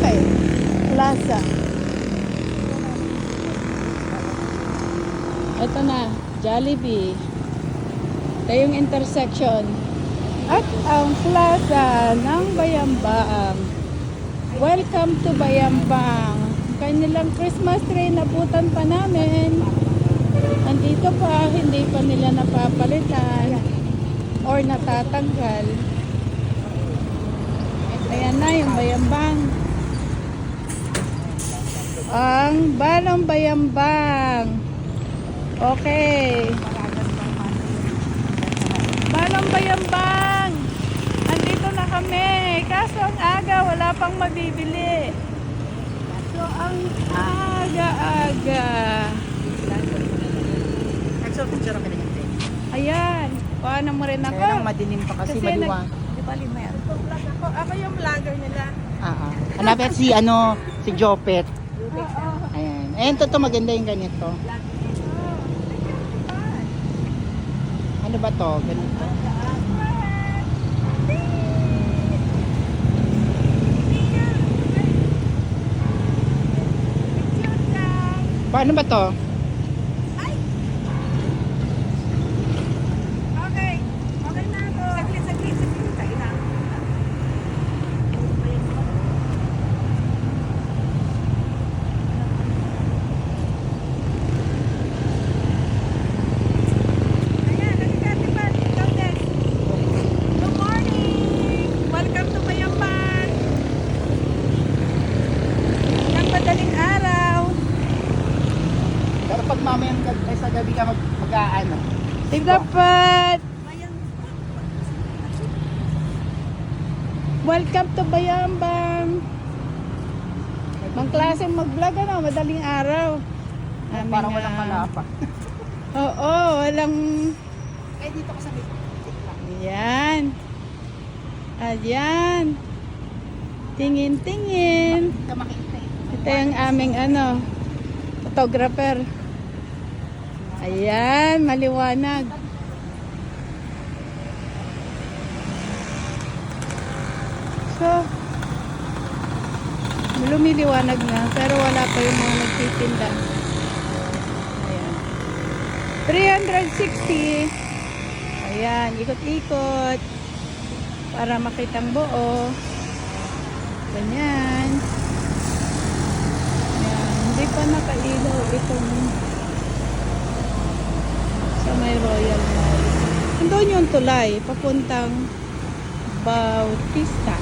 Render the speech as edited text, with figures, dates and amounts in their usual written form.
eh. Plaza. Ito na, Jollibee. Ito yung intersection. At ang plaza ng Bayambang. Welcome to Bayambang. Kanilang Christmas tree nabutan pa namin. Andito pa, hindi pa nila napapalitan or natatanggal. Ayan na yung Bayambang. Ang Balong Bayambang. Okay. Balong Bayambang. Andito na kami. Kaso ang aga, wala pang mabibili. So, ang aga-aga. Nagso-picture kami ng hindi. Ayan. Paano mo rin ako? Kaya lang madilim pa kasi maliwa. Di ba lima yan? Ako yung vlogger nila. Hanapin si Jopet. Ayan. Ayan, to maganda yung ganito. Ano ba to? Ganito. Paano ba to? Okay. Okay na ako. Saglit. Tayo na. Ayan, nagkakatipan. Ikaw din. Good morning. Welcome to Bayambang. Ng madaling araw. Pero pag mamayang sa gabi ka mag-aano. Dapat. Welcome to Bayambang. Mang klase mag-vlog madaling araw. Parang walang malapa. Oo, walang. Eh, dito ka sa may. Ayan. Ayan. Tingin. Ka makita eh. Ito yung aming photographer. Ayan, maliwanag. So, lumiliwanag na, pero wala pa yung mga nagtitinda. Ayan. 360. Ayan, ikot-ikot. Para makitang buo. Ganyan. Ayan, hindi pa nakailaw itong sa may Royal Mall. Andun yung tulay, papuntang Bautista.